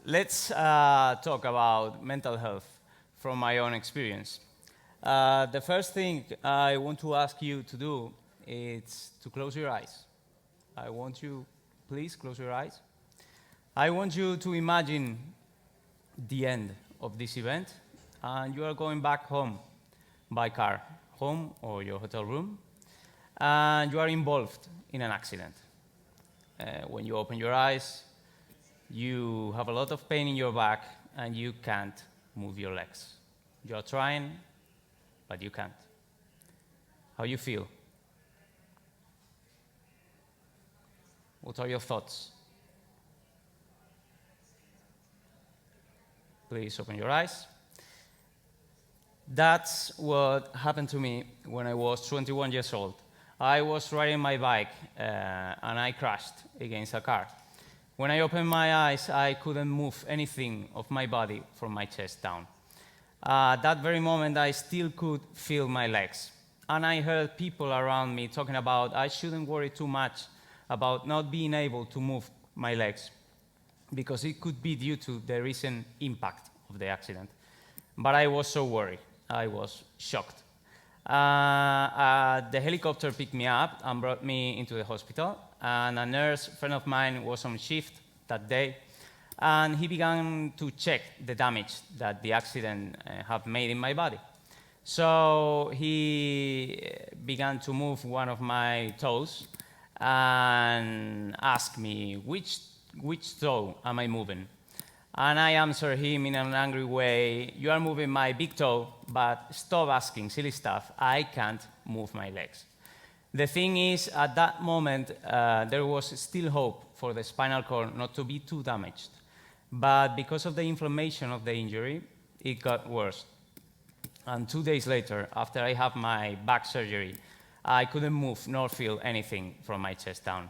Let's talk about mental health from my own experience. The first thing I want to ask you to do is to close your eyes. I want you, please close your eyes. I want you to imagine the end of this event, and you are going back home by car, home or your hotel room, and you are involved in an accident. When you open your eyes, you have a lot of pain in your back, and you can't move your legs. You are trying, but you can't. How you feel? What are your thoughts? Please open your eyes. That's what happened to me when I was 21 years old. I was riding my bike and I crashed against a car. When I opened my eyes, I couldn't move anything of my body from my chest down. That very moment, I still could feel my legs. And I heard people around me talking about I shouldn't worry too much about not being able to move my legs because it could be due to the recent impact of the accident. But I was so worried. I was shocked. The helicopter picked me up and brought me into the hospital, and a nurse friend of mine was on shift that day, and he began to check the damage that the accident had made in my body. So he began to move one of my toes and asked me, which toe am I moving? And I answered him in an angry way, you are moving my big toe, but stop asking silly stuff. I can't move my legs. The thing is, at that moment, there was still hope for the spinal cord not to be too damaged. But because of the inflammation of the injury, it got worse. And 2 days later, after I had my back surgery, I couldn't move nor feel anything from my chest down.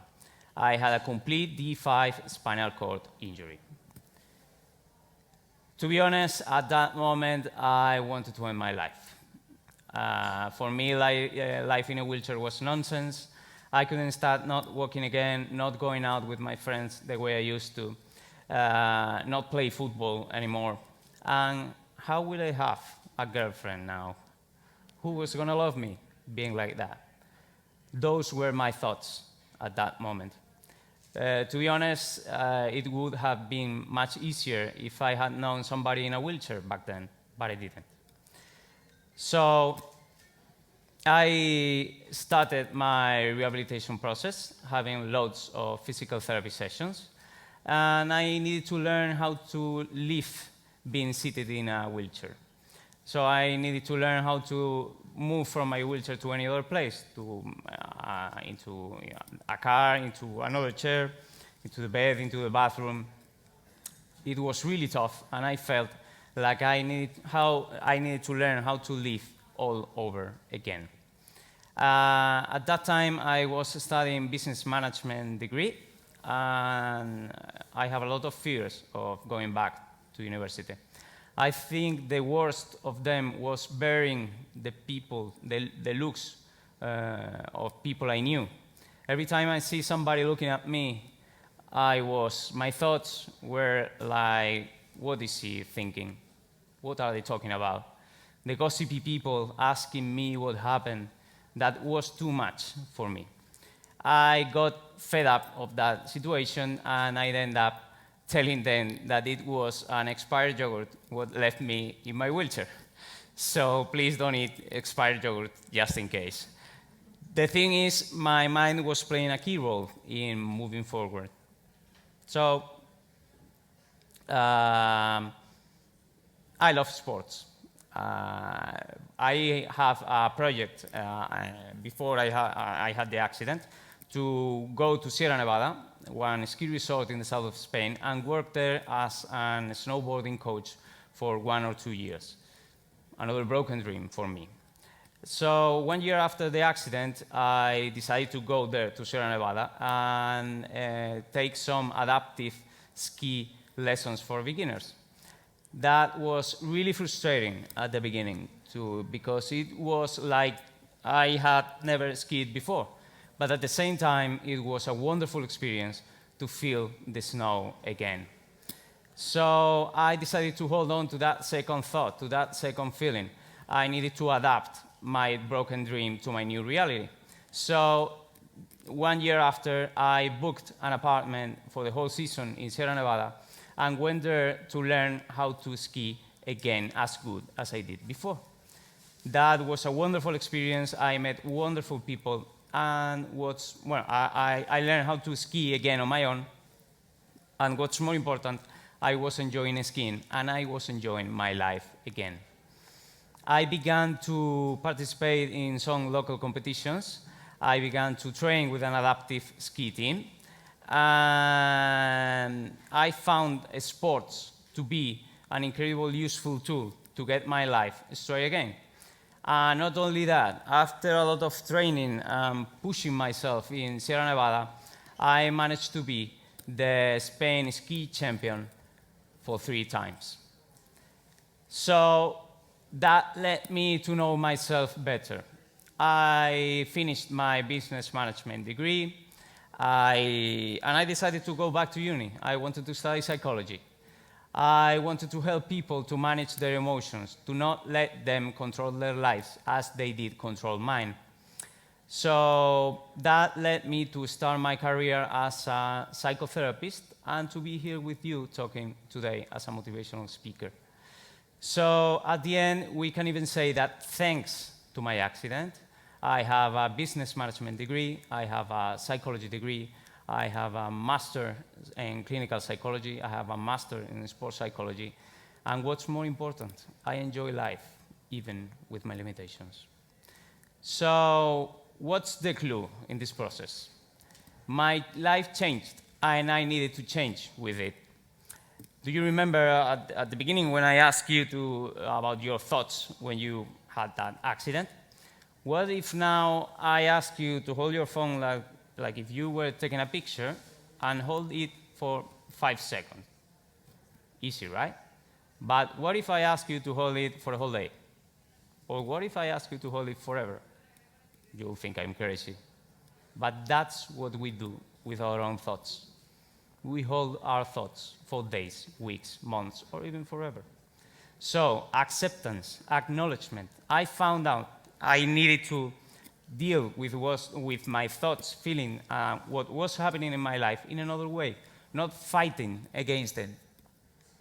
I had a complete D5 spinal cord injury. To be honest, at that moment, I wanted to end my life. For me, life in a wheelchair was nonsense. I couldn't start not walking again, not going out with my friends the way I used to, not play football anymore. And how will I have a girlfriend now? Who was going to love me being like that? Those were my thoughts at that moment. To be honest, it would have been much easier if I had known somebody in a wheelchair back then, but I didn't. So I started my rehabilitation process, having loads of physical therapy sessions, and I needed to learn how to live being seated in a wheelchair. So I needed to learn how to move from my wheelchair to any other place, into a car, into another chair, into the bed, into the bathroom. It was really tough, and I felt like I needed to learn how to live all over again. At that time, I was studying business management degree, and I have a lot of fears of going back to university. I think the worst of them was bearing the looks of people I knew. Every time I see somebody looking at me, my thoughts were like, what is he thinking? What are they talking about? The gossipy people asking me what happened, that was too much for me. I got fed up of that situation, and I ended up telling them that it was an expired yogurt what left me in my wheelchair. So please don't eat expired yogurt just in case. The thing is, my mind was playing a key role in moving forward. So I love sports. I have a project before I had the accident to go to Sierra Nevada, one ski resort in the south of Spain, and work there as a snowboarding coach for 1 or 2 years. Another broken dream for me. So 1 year after the accident, I decided to go there to Sierra Nevada and take some adaptive ski lessons for beginners. That was really frustrating at the beginning too, because it was like I had never skied before. But at the same time, it was a wonderful experience to feel the snow again. So I decided to hold on to that second thought, to that second feeling. I needed to adapt my broken dream to my new reality. So 1 year after, I booked an apartment for the whole season in Sierra Nevada and went there to learn how to ski again as good as I did before. That was a wonderful experience. I met wonderful people, and I learned how to ski again on my own. And what's more important, I was enjoying skiing, and I was enjoying my life again. I began to participate in some local competitions. I began to train with an adaptive ski team. And I found sports to be an incredibly useful tool to get my life straight again. Not only that, after a lot of training and pushing myself in Sierra Nevada, I managed to be the Spain ski champion for 3 times. So that led me to know myself better. I finished my business management degree, and I decided to go back to uni. I wanted to study psychology. I wanted to help people to manage their emotions, to not let them control their lives as they did control mine. So that led me to start my career as a psychotherapist and to be here with you talking today as a motivational speaker. So at the end, we can even say that thanks to my accident, I have a business management degree, I have a psychology degree, I have a master in clinical psychology, I have a master in sports psychology, and what's more important, I enjoy life, even with my limitations. So what's the clue in this process? My life changed, and I needed to change with it. Do you remember at the beginning when I asked you about your thoughts when you had that accident? What if now I ask you to hold your phone like if you were taking a picture and hold it for 5 seconds? Easy, right? But what if I ask you to hold it for a whole day? Or what if I ask you to hold it forever? You'll think I'm crazy. But that's what we do with our own thoughts. We hold our thoughts for days, weeks, months, or even forever. So acceptance, acknowledgement. I found out I needed to deal with my thoughts, feeling what was happening in my life in another way, not fighting against it,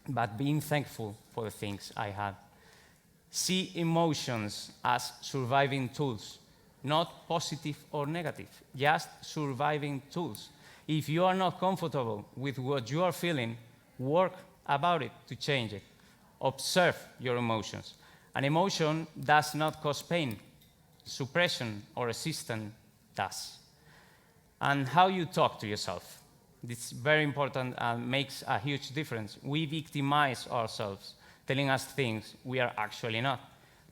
but being thankful for the things I had. See emotions as surviving tools, not positive or negative, just surviving tools. If you are not comfortable with what you are feeling, work about it to change it. Observe your emotions. An emotion does not cause pain. Suppression or resistance does. And how you talk to yourself. This is very important and makes a huge difference. We victimize ourselves, telling us things we are actually not.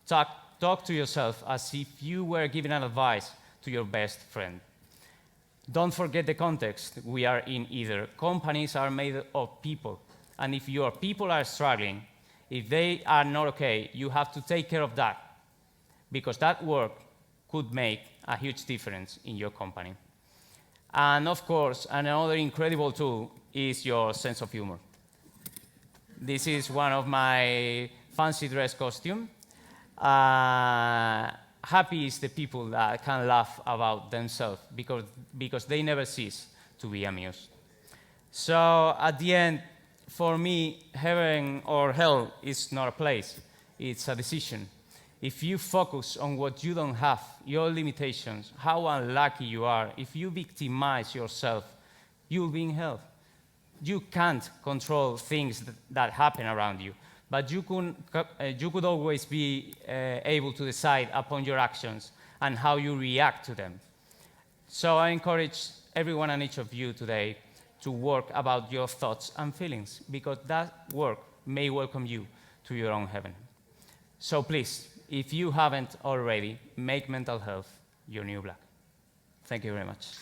Talk to yourself as if you were giving an advice to your best friend. Don't forget the context we are in either. Companies are made of people. And if your people are struggling, if they are not okay, you have to take care of that. Because that work could make a huge difference in your company. And of course, another incredible tool is your sense of humor. This is one of my fancy dress costumes. Happy is the people that can laugh about themselves because they never cease to be amused. So at the end, for me, heaven or hell is not a place, it's a decision. If you focus on what you don't have, your limitations, how unlucky you are, if you victimize yourself, you'll be in hell. You can't control things that happen around you, but you could always be able to decide upon your actions and how you react to them. So I encourage everyone and each of you today to work about your thoughts and feelings, because that work may welcome you to your own heaven. So please, if you haven't already, make mental health your new black. Thank you very much.